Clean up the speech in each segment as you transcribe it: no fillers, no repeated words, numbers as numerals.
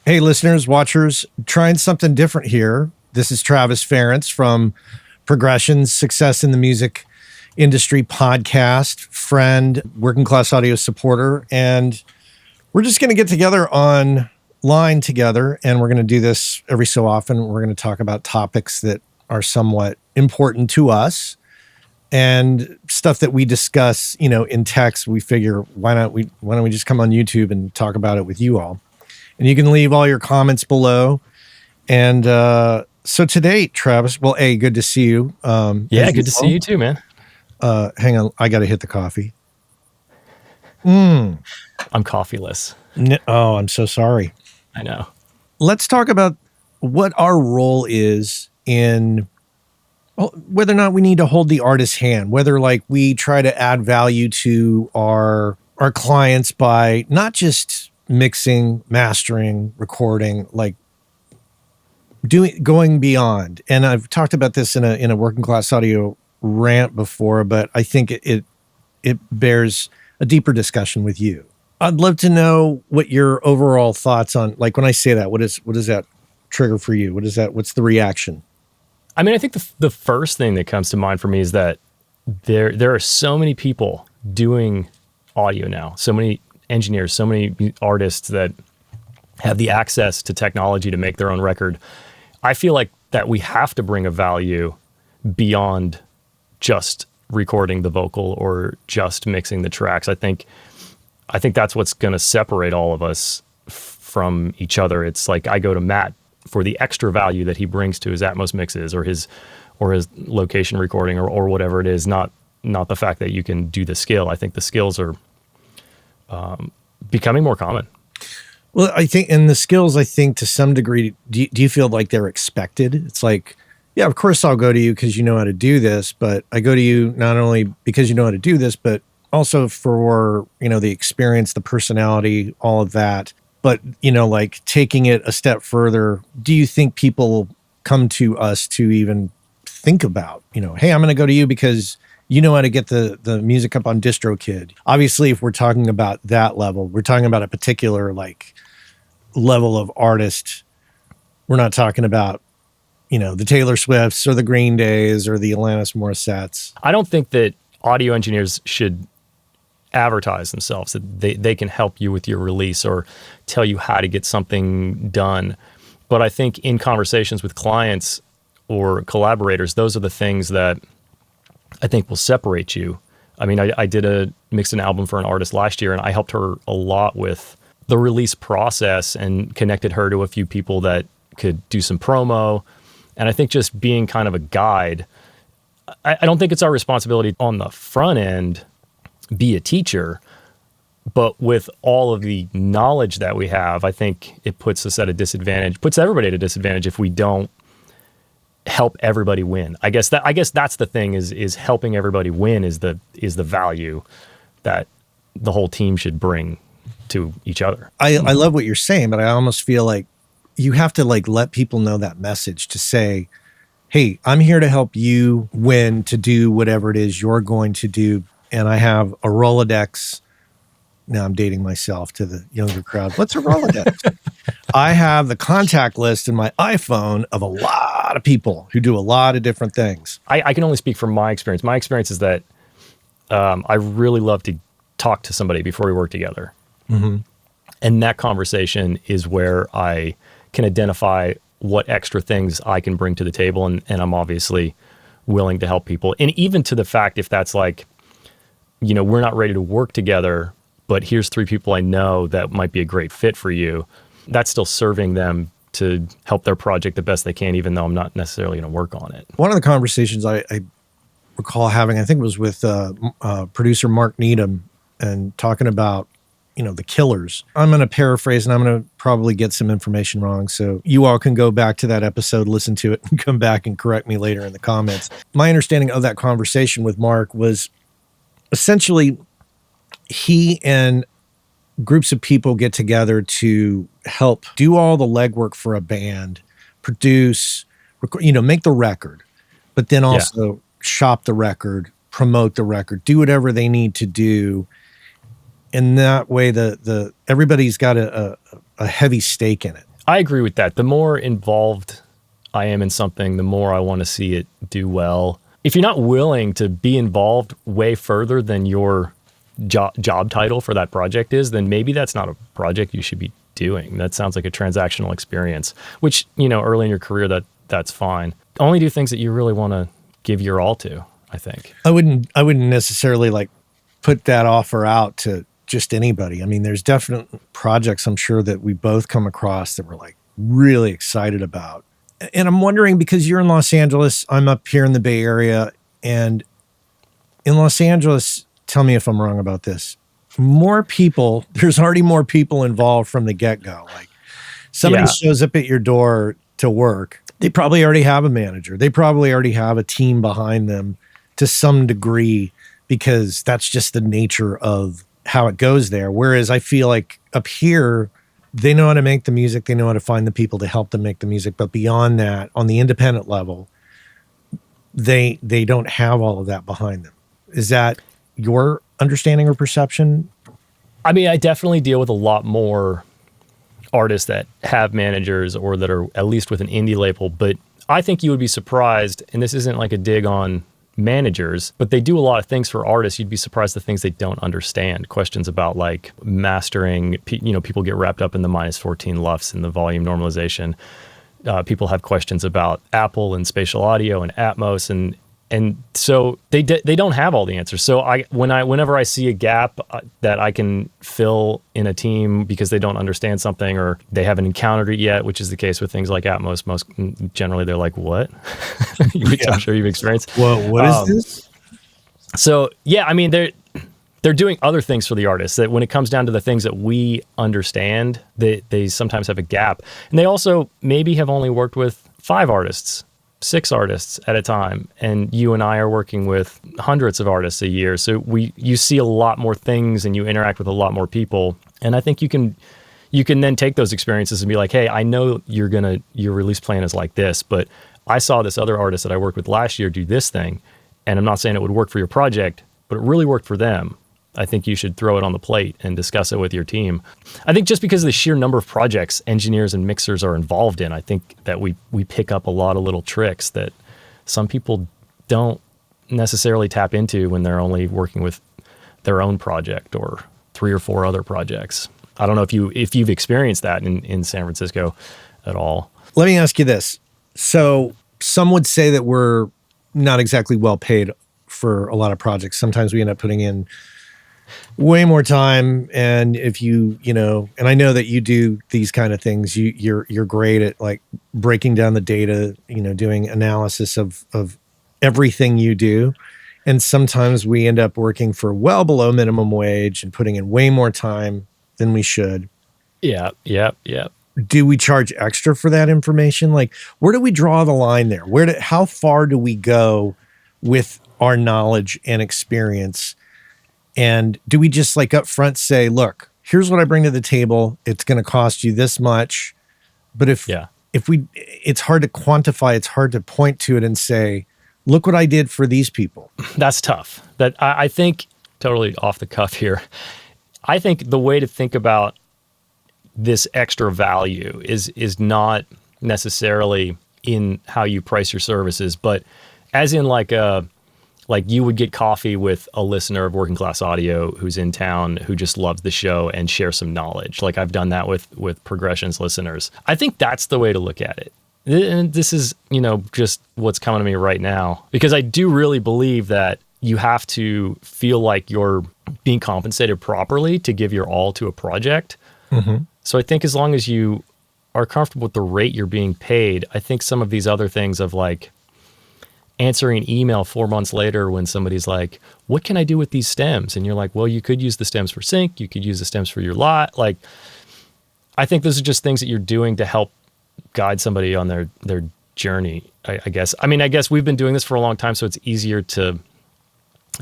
Hey, listeners, watchers, trying something different here. This is Travis Ference from Progressions, Success in the Music Industry podcast, friend, working class audio supporter. And we're just going to get together online together. And we're going to do this every so often. We're going to talk about topics that are somewhat important to us and stuff that we discuss, in text. We figure, why don't we just come on YouTube and talk about it with you all? And you can leave all your comments below. And so today, Travis, well, good to see you. Good to see you too, man. Hang on, I got to hit the coffee. I'm coffeeless. Oh, I'm so sorry. I know. Let's talk about what our role is in whether or not we need to hold the artist's hand, whether like we try to add value to our clients by not just mixing, mastering, recording, like going beyond. And I've talked about this in a working class audio rant before, but I think it bears a deeper discussion with you. I'd love to know what your overall thoughts on, like when I say that, what does that trigger for you? What's the reaction? I mean, I think the first thing that comes to mind for me is that there are so many people doing audio now, so many engineers, so many artists that have the access to technology to make their own record. I feel like that we have to bring a value beyond just recording the vocal or just mixing the tracks. I think that's what's going to separate all of us from each other. It's like I go to Matt for the extra value that he brings to his Atmos mixes or his location recording or whatever it is, not the fact that you can do the skill. I think the skills are becoming more common. Well, I think, and the skills, I think to some degree, do you feel like they're expected? It's like, yeah, of course I'll go to you because you know how to do this, but I go to you not only because you know how to do this, but also for, the experience, the personality, all of that. But, like taking it a step further, do you think people come to us to even think about, hey, I'm going to go to you because you know how to get the music up on DistroKid? Obviously, if we're talking about that level, we're talking about a particular like level of artist. We're not talking about, the Taylor Swifts or the Green Days or the Alanis Morissettes. I don't think that audio engineers should advertise themselves, that they can help you with your release or tell you how to get something done. But I think in conversations with clients or collaborators, those are the things that I think will separate you. I mean, I mixed an album for an artist last year, and I helped her a lot with the release process and connected her to a few people that could do some promo. And I think just being kind of a guide, I don't think it's our responsibility on the front end, be a teacher, but with all of the knowledge that we have, I think it puts us at a disadvantage, puts everybody at a disadvantage if we don't help everybody win. I guess that's the thing is helping everybody win is the value that the whole team should bring to each other. I love what you're saying, but I almost feel like you have to like let people know that message to say, hey, I'm here to help you win, to do whatever it is you're going to do. And I have a Rolodex. Now I'm dating myself to the younger crowd. What's a Rolodex? I have the contact list in my iPhone of a lot of people who do a lot of different things. I can only speak from my experience. My experience is that I really love to talk to somebody before we work together. Mm-hmm. And that conversation is where I can identify what extra things I can bring to the table. And I'm obviously willing to help people. And even to the fact if that's like, we're not ready to work together, but here's 3 people I know that might be a great fit for you. That's still serving them to help their project the best they can, even though I'm not necessarily going to work on it. One of the conversations I recall having, I think it was with producer Mark Needham, and talking about, the Killers. I'm going to paraphrase and I'm going to probably get some information wrong. So you all can go back to that episode, listen to it, and come back and correct me later in the comments. My understanding of that conversation with Mark was essentially he and groups of people get together to help do all the legwork for a band, produce, make the record, but then also shop the record, promote the record, do whatever they need to do. And that way, the everybody's got a heavy stake in it. I agree with that. The more involved I am in something, the more I want to see it do well. If you're not willing to be involved way further than your job title for that project is, then maybe that's not a project you should be doing. That sounds like a transactional experience, which, early in your career, that's fine. Only do things that you really want to give your all to, I think. I wouldn't necessarily like put that offer out to just anybody. I mean, there's definite projects I'm sure that we both come across that we're like really excited about. And I'm wondering, because you're in Los Angeles, I'm up here in the Bay Area, and in Los Angeles, tell me if I'm wrong about this, there's already more people involved from the get-go. Like somebody shows up at your door to work, they probably already have a manager. They probably already have a team behind them to some degree, because that's just the nature of how it goes there. Whereas I feel like up here, they know how to make the music. They know how to find the people to help them make the music. But beyond that, on the independent level, they don't have all of that behind them. Is that your understanding or perception? I mean, I definitely deal with a lot more artists that have managers or that are at least with an indie label. But I think you would be surprised, and this isn't like a dig on managers, but they do a lot of things for artists. You'd be surprised the things they don't understand. Questions about like mastering, people get wrapped up in the -14 LUFS and the volume normalization. People have questions about Apple and spatial audio and Atmos, and so they don't have all the answers. So whenever I see a gap that I can fill in a team because they don't understand something or they haven't encountered it yet, which is the case with things like Atmos, most generally they're like, what? I'm sure you've experienced. Well, what is this? So yeah, I mean, they're doing other things for the artists that when it comes down to the things that we understand, they sometimes have a gap. And they also maybe have only worked with 5 artists, 6 artists at a time, and you and I are working with hundreds of artists a year. So you see a lot more things and you interact with a lot more people. And I think you can then take those experiences and be like, hey, I know your release plan is like this, but I saw this other artist that I worked with last year do this thing. And I'm not saying it would work for your project, but it really worked for them. I think you should throw it on the plate and discuss it with your team. I think just because of the sheer number of projects engineers and mixers are involved in, I think that we pick up a lot of little tricks that some people don't necessarily tap into when they're only working with their own project or 3 or 4 other projects. I don't know if you've experienced that in San Francisco at all. Let me ask you this. So some would say that we're not exactly well paid for a lot of projects. Sometimes we end up putting in way more time. And if and I know that you do these kind of things, you're great at like breaking down the data, doing analysis of everything you do. And sometimes we end up working for well below minimum wage and putting in way more time than we should. Yeah. Do we charge extra for that information? Like, where do we draw the line there? How far do we go with our knowledge and experience? And do we just like up front say, look, here's what I bring to the table. It's going to cost you this much. But it's hard to quantify, it's hard to point to it and say, look what I did for these people. That's tough. That I think, totally off the cuff here, I think the way to think about this extra value is not necessarily in how you price your services, but as in like you would get coffee with a listener of Working Class Audio who's in town who just loves the show and share some knowledge. Like I've done that with Progressions listeners. I think that's the way to look at it. And this is, just what's coming to me right now, because I do really believe that you have to feel like you're being compensated properly to give your all to a project. Mm-hmm. So I think as long as you are comfortable with the rate you're being paid, I think some of these other things of like answering an email 4 months later when somebody's like, what can I do with these stems? And you're like, well, you could use the stems for sync. You could use the stems for your lot. Like, I think those are just things that you're doing to help guide somebody on their journey, I guess. I mean, I guess we've been doing this for a long time, so it's easier to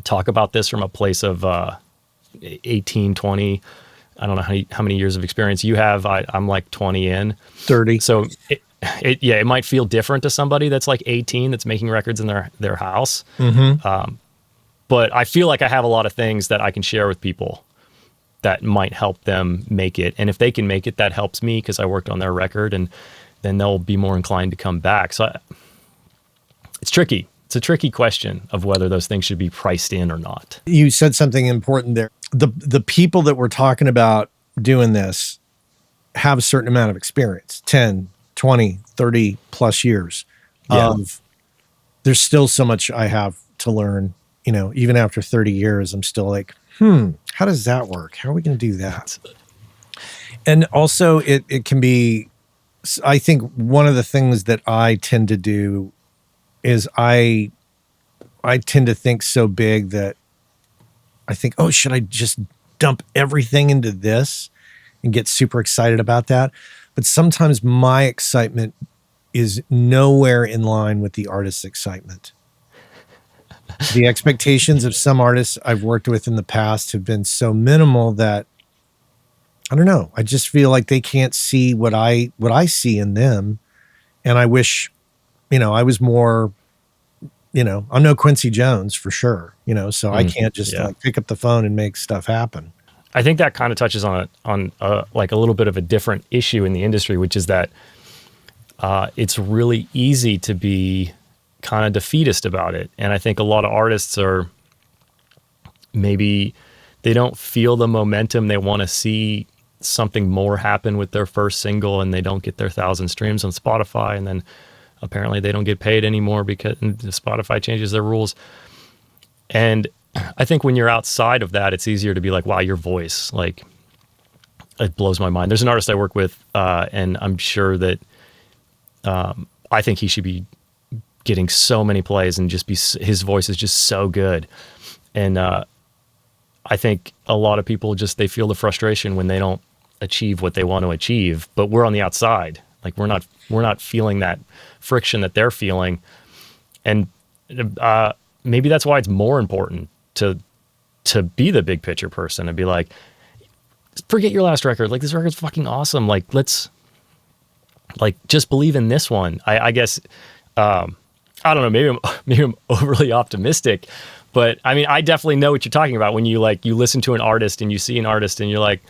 talk about this from a place of 18, 20. I don't know how many years of experience you have. I'm like 20 in. 30. So it might feel different to somebody that's like 18 that's making records in their house. Mm-hmm. But I feel like I have a lot of things that I can share with people that might help them make it. And if they can make it, that helps me because I worked on their record, and then they'll be more inclined to come back. So it's tricky. It's a tricky question of whether those things should be priced in or not. You said something important there. The people that we're talking about doing this have a certain amount of experience, 10, 20, 30 plus years. Yeah. There's still so much I have to learn, even after 30 years, I'm still like, how does that work? How are we going to do that? And also it can be, I think one of the things that I tend to do is I tend to think so big that I think, oh, should I just dump everything into this and get super excited about that? But sometimes my excitement is nowhere in line with the artist's excitement. The expectations of some artists I've worked with in the past have been so minimal that I don't know. I just feel like they can't see what I see in them. And I wish, I was more, I'm no Quincy Jones for sure, so I can't just like pick up the phone and make stuff happen. I think that kind of touches on like a little bit of a different issue in the industry, which is that it's really easy to be kind of defeatist about it. And I think a lot of artists are maybe they don't feel the momentum. They want to see something more happen with their first single, and they don't get their 1,000 streams on Spotify. And then apparently they don't get paid anymore because Spotify changes their rules. And I think when you're outside of that, it's easier to be like, wow, your voice, like, it blows my mind. There's an artist I work with, and I'm sure that I think he should be getting so many plays and just be, his voice is just so good. And I think a lot of people just, they feel the frustration when they don't achieve what they want to achieve, but we're on the outside. Like we're not feeling that friction that they're feeling. And maybe that's why it's more important to be the big picture person and be like, forget your last record. Like, this record's fucking awesome. Like, let's just believe in this one. I guess, I don't know, maybe I'm overly optimistic, but I mean, I definitely know what you're talking about when you listen to an artist and you see an artist and you're like,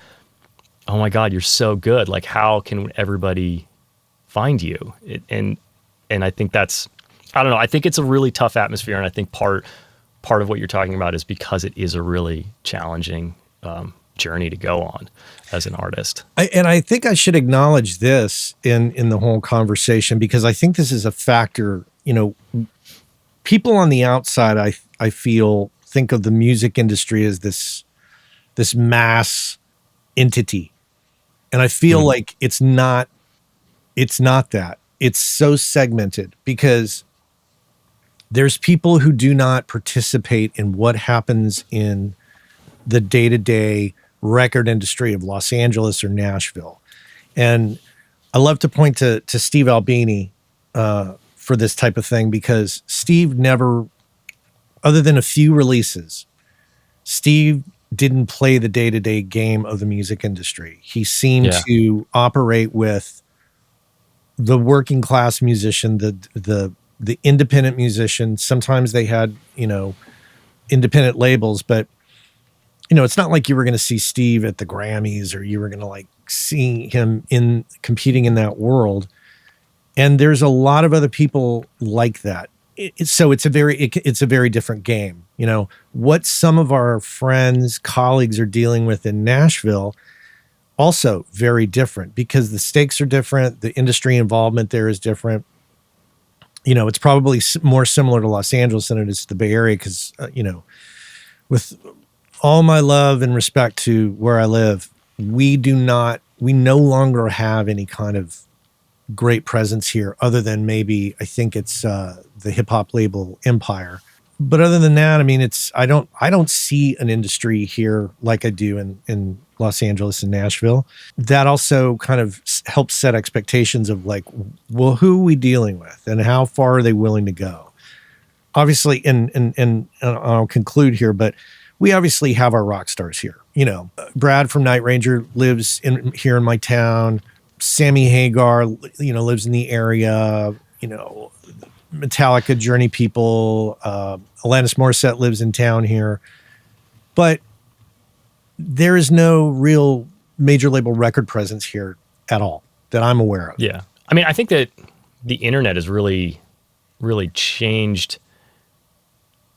oh my God, you're so good. Like, how can everybody find you? And I think that's, I don't know. I think it's a really tough atmosphere. And I think part of what you're talking about is because it is a really challenging journey to go on as an artist. I think I should acknowledge this in the whole conversation, because I think this is a factor. People on the outside, I feel, think of the music industry as this mass entity. And I feel like it's not that. It's so segmented because there's people who do not participate in what happens in the day-to-day record industry of Los Angeles or Nashville. And I love to point to Steve Albini for this type of thing, because Steve never, other than a few releases, Steve didn't play the day-to-day game of the music industry. He seemed to operate with the working class musician, the independent musician. Sometimes they had, independent labels, but it's not like you were going to see Steve at the Grammys or you were going to see him competing in that world. And there's a lot of other people like that. So it's a very different game. What some of our friends, colleagues are dealing with in Nashville, also very different, because the stakes are different. The industry involvement there is different. It's probably more similar to Los Angeles than it is to the Bay Area, because, with all my love and respect to where I live, we no longer have any kind of great presence here, other than maybe, I think it's the hip hop label Empire. But other than that, I mean, I don't see an industry here like I do in Los Angeles and Nashville. That also kind of helps set expectations of well, who are we dealing with and how far are they willing to go? Obviously, and I'll conclude here, but we obviously have our rock stars here. Brad from Night Ranger lives here in my town. Sammy Hagar, lives in the area. Metallica, Journey people. Alanis Morissette lives in town here. But there is no real major label record presence here at all that I'm aware of. Yeah. I mean, I think that the internet has really, really changed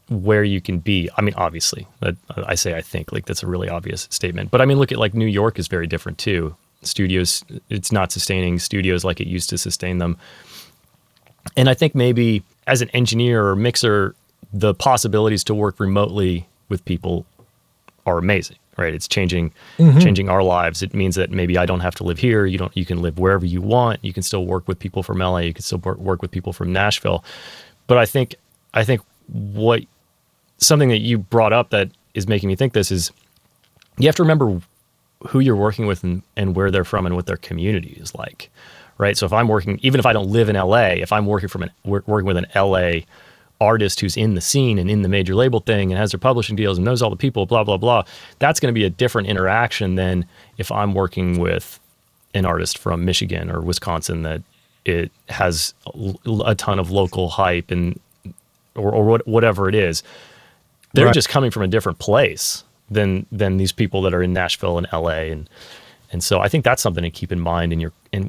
where you can be. I mean, obviously, I think, like, that's a really obvious statement. But I mean, look at, like, New York is very different too. Studios, it's not sustaining studios like it used to sustain them. And I think maybe as an engineer or mixer, the possibilities to work remotely with people are amazing, right? It's changing our lives. It means that maybe I don't have to live here. You can live wherever you want. You can still work with people from LA. You can still work with people from Nashville. But I think something that you brought up that is making me think this is, you have to remember who you're working with and where they're from and what their community is like, right? So if I'm working, even if I don't live in LA, if I'm working with an LA artist who's in the scene and in the major label thing and has their publishing deals and knows all the people, blah, blah, blah, that's going to be a different interaction than if I'm working with an artist from Michigan or Wisconsin that it has a ton of local hype or whatever it is. They're Right. just coming from a different place than these people that are in Nashville and LA. And so I think that's something to keep in mind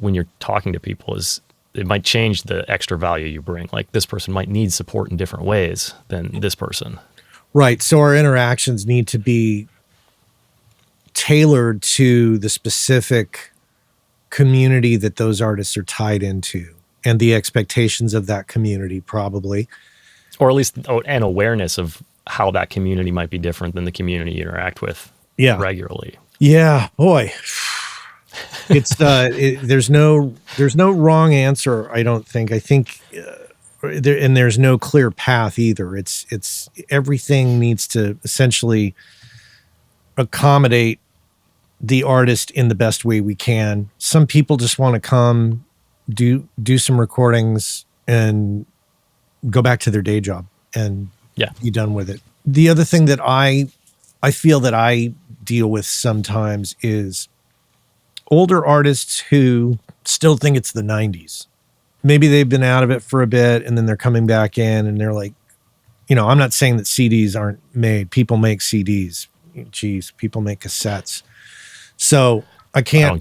when you're talking to people, is it might change the extra value you bring. Like, this person might need support in different ways than this person. Right. So our interactions need to be tailored to the specific community that those artists are tied into and the expectations of that community, probably. Or at least an awareness of how that community might be different than the community you interact with regularly. Yeah, boy. It's there's no wrong answer, I don't think. I think there's no clear path either. It's everything needs to essentially accommodate the artist in the best way we can. Some people just want to come do some recordings and go back to their day job and be done with it. The other thing that I feel that I deal with sometimes is older artists who still think it's the 90s. Maybe they've been out of it for a bit and then they're coming back in and they're like, I'm not saying that CDs aren't made. People make CDs. Geez, people make cassettes. So I can't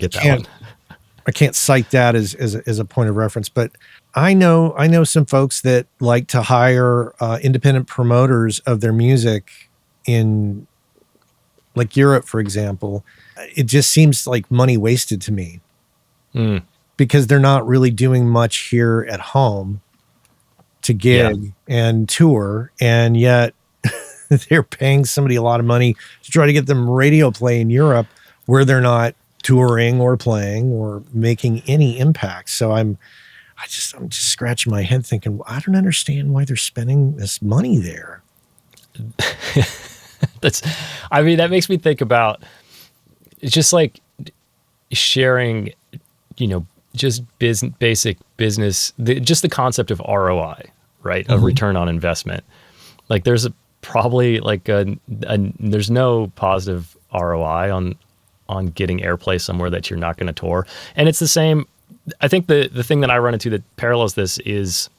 cite that as a point of reference, but I know some folks that like to hire independent promoters of their music in, like, Europe, for example. It just seems like money wasted to me because they're not really doing much here at home to gig and tour, and yet they're paying somebody a lot of money to try to get them radio play in Europe where they're not touring or playing or making any impact. So I'm just scratching my head thinking, well, I don't understand why they're spending this money there. That makes me think about, it's just like sharing, just basic business, just the concept of ROI, right? Of return on investment. Like, there's probably like there's no positive ROI on getting airplay somewhere that you're not going to tour. And it's the same. I think the thing that I run into that parallels this is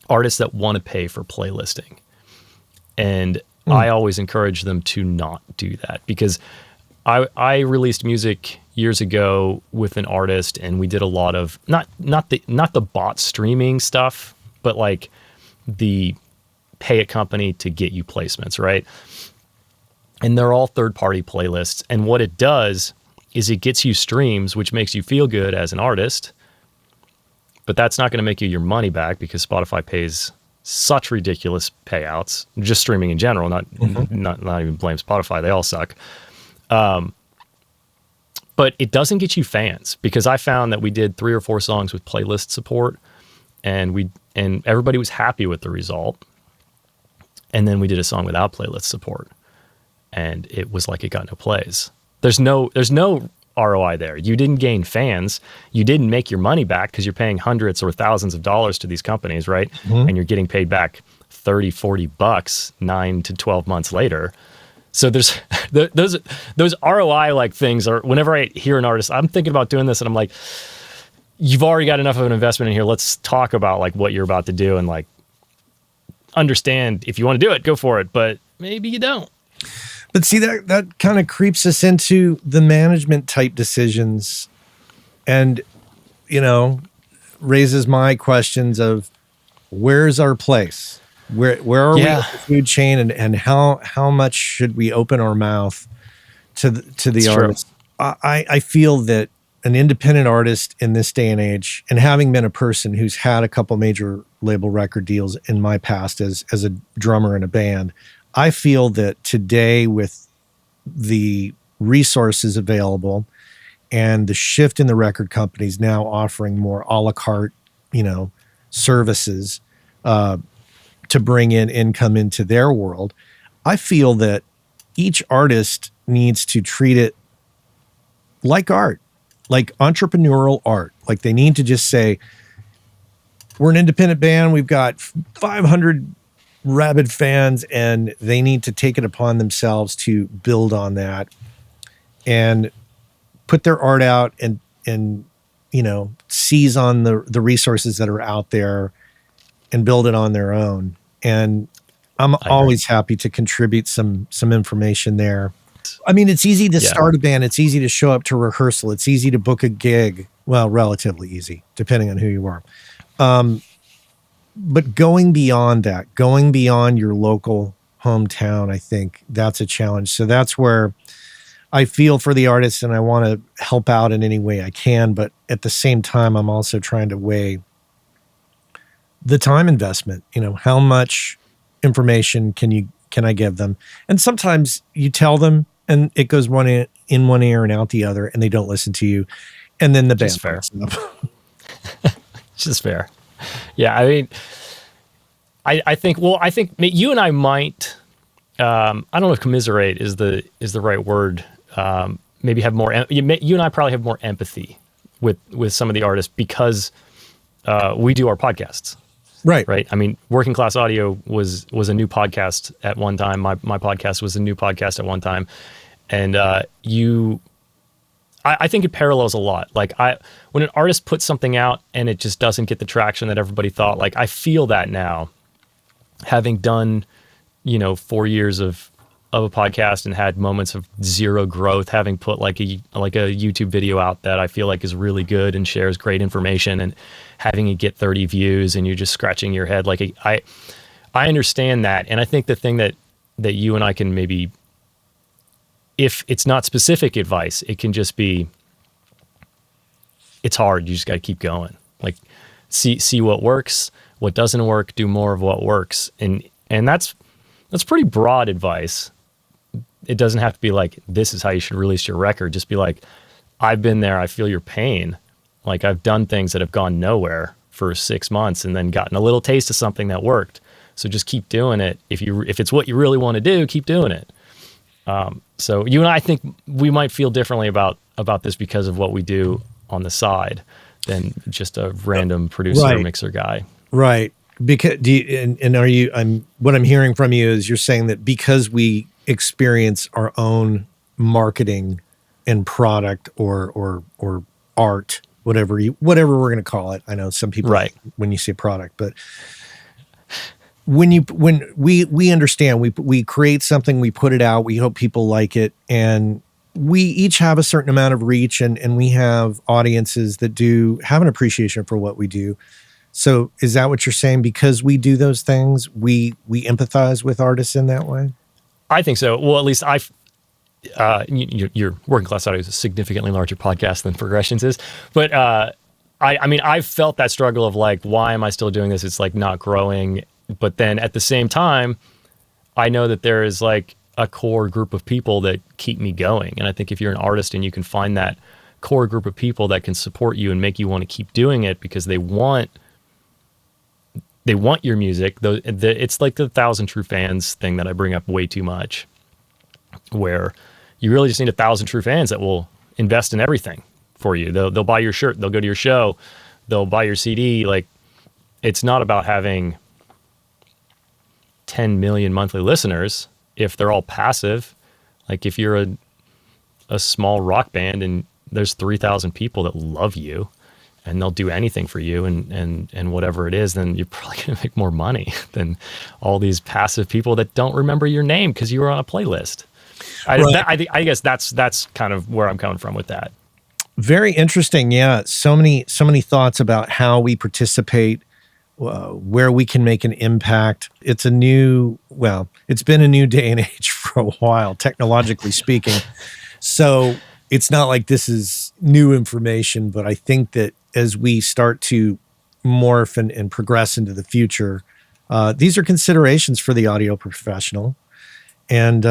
artists that want to pay for playlisting. And I always encourage them to not do that, because I released music years ago with an artist, and we did a lot of not the bot streaming stuff, but like the pay a company to get you placements, right? And they're all third-party playlists. And what it does is it gets you streams, which makes you feel good as an artist, but that's not going to make you your money back, because Spotify pays such ridiculous payouts, just streaming in general, not even blame Spotify. They all suck. But it doesn't get you fans, because I found that we did 3 or 4 songs with playlist support, and everybody was happy with the result. And then we did a song without playlist support, and it was like it got no plays. There's no ROI there. You didn't gain fans. You didn't make your money back, because you're paying hundreds or thousands of dollars to these companies, right? And you're getting paid back $30-$40 9 to 12 months later. So there's those ROI like things are, whenever I hear an artist, I'm thinking about doing this, and I'm like, you've already got enough of an investment in here. Let's talk about like what you're about to do, and like understand if you want to do it, go for it, but maybe you don't. But see, that kind of creeps us into the management type decisions, and raises my questions of where's our place? Where are we in Yeah. the food chain, and how much should we open our mouth to the It's true. artist? I feel that an independent artist in this day and age, and having been a person who's had a couple major label record deals in my past as a drummer in a band, I feel that today, with the resources available and the shift in the record companies now offering more a la carte, services to bring in income into their world, I feel that each artist needs to treat it like art, like entrepreneurial art. Like they need to just say, we're an independent band. We've got 500 rabid fans, and they need to take it upon themselves to build on that and put their art out and seize on the resources that are out there and build it on their own. And I'm always happy to contribute some information there. I mean, it's easy to start a band. It's easy to show up to rehearsal. It's easy to book a gig. Well, relatively easy, depending on who you are. But going beyond that, going beyond your local hometown, I think that's a challenge. So that's where I feel for the artists, and I want to help out in any way I can. But at the same time, I'm also trying to weigh the time investment. How much information can I give them? And sometimes you tell them, and it goes in one ear and out the other, and they don't listen to you. And then the band breaks up. Just fair. Yeah, I mean, I think you and I might, I don't know if commiserate is the right word. Maybe have more, you and I probably have more empathy with some of the artists because we do our podcasts. Right. I mean, Working Class Audio was a new podcast at one time. My podcast was a new podcast at one time. And I think it parallels a lot. Like when an artist puts something out and it just doesn't get the traction that everybody thought, like I feel that now, having done, 4 years of a podcast and had moments of zero growth, having put like a YouTube video out that I feel like is really good and shares great information, and having it get 30 views and you're just scratching your head. Like I understand that. And I think the thing that you and I can maybe, if it's not specific advice, it can just be, it's hard. You just got to keep going. Like see what works, what doesn't work, do more of what works. And that's pretty broad advice. It doesn't have to be like, this is how you should release your record. Just be like, I've been there. I feel your pain. Like I've done things that have gone nowhere for 6 months and then gotten a little taste of something that worked. So just keep doing it. If it's what you really want to do, keep doing it. So you and I think we might feel differently about this because of what we do on the side than just a random producer or mixer guy. Right. Because what I'm hearing from you is you're saying that because we experience our own marketing and product or art, whatever we're going to call it. I know some people when you say product, but when we understand, we create something, we put it out, we hope people like it, and we each have a certain amount of reach, and we have audiences that do have an appreciation for what we do. So is that what you're saying? Because we do those things, we empathize with artists in that way? I think so. Well, at least your Working Class Audio is a significantly larger podcast than Progressions is. But I mean, I've felt that struggle of like, why am I still doing this? It's like not growing. But then at the same time, I know that there is like a core group of people that keep me going. And I think if you're an artist and you can find that core group of people that can support you and make you want to keep doing it because they want your music, it's like the 1,000 true fans thing that I bring up way too much, where you really just need 1,000 true fans that will invest in everything for you. They'll buy your shirt, they'll go to your show, they'll buy your CD. Like, it's not about having 10 million monthly listeners if they're all passive. Like if you're a small rock band and there's 3,000 people that love you and they'll do anything for you and whatever it is, then you're probably going to make more money than all these passive people that don't remember your name because you were on a playlist. Right. I guess that's kind of where I'm coming from with that. Very interesting. Yeah. So many thoughts about how we participate, where we can make an impact. It's been a new day and age for a while, technologically speaking. So it's not like this is new information, but I think that as we start to morph and progress into the future, these are considerations for the audio professional, and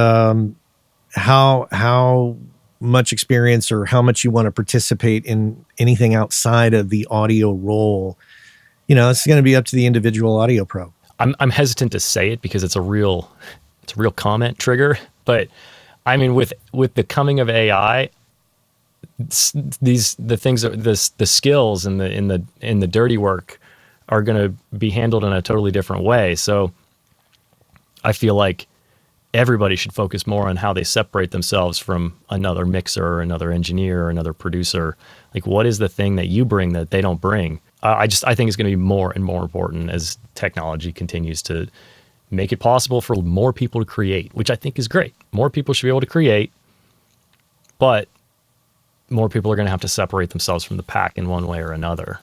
how much experience or how much you want to participate in anything outside of the audio role. It's going to be up to the individual audio pro. I'm hesitant to say it because it's a real comment trigger, but I mean with the coming of AI, the skills and the dirty work are going to be handled in a totally different way. So I feel like everybody should focus more on how they separate themselves from another mixer or another engineer or another producer. Like, what is the thing that you bring that they don't bring? I think it's going to be more and more important as technology continues to make it possible for more people to create, which I think is great. More people should be able to create, but more people are going to have to separate themselves from the pack in one way or another.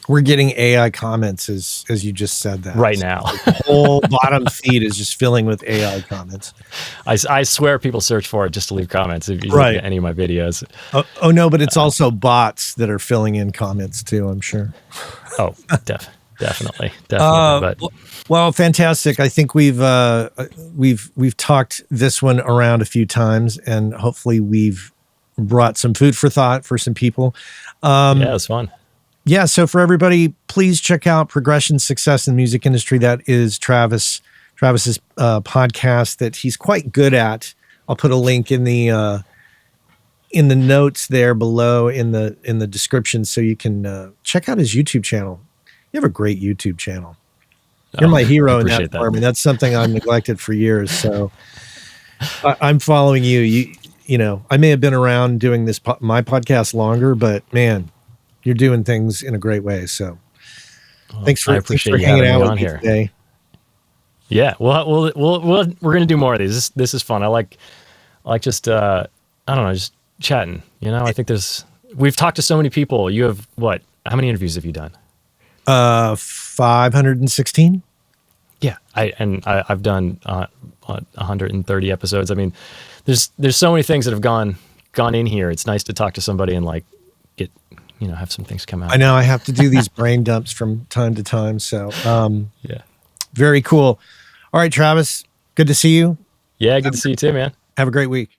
We're getting AI comments as you just said that right now. The whole bottom feed is just filling with AI comments. I swear people search for it just to leave comments if you look at any of my videos. Oh no, but it's also bots that are filling in comments too, I'm sure. Oh, definitely. Well, fantastic. I think we've talked this one around a few times, and hopefully we've brought some food for thought for some people. Yeah, it was fun. Yeah, so for everybody, please check out Progression Success in the Music Industry. That is Travis's podcast that he's quite good at. I'll put a link in the notes there below in the description, so you can check out his YouTube channel. You have a great YouTube channel. You're my hero in that department. That's something I've neglected for years. So I'm following you. You know, I may have been around doing my podcast longer, but man, you're doing things in a great way. So thanks for hanging out with me today. Yeah, we're going to do more of these. This is fun. I like just, I don't know, just chatting, I think we've talked to so many people. You have how many interviews have you done? 516. Yeah. I've done 130 episodes. I mean, there's so many things that have gone in here. It's nice to talk to somebody and get, have some things come out. I know I have to do these brain dumps from time to time. So, yeah, very cool. All right, Travis, good to see you. Yeah. Good to see you too, man. Have a great week.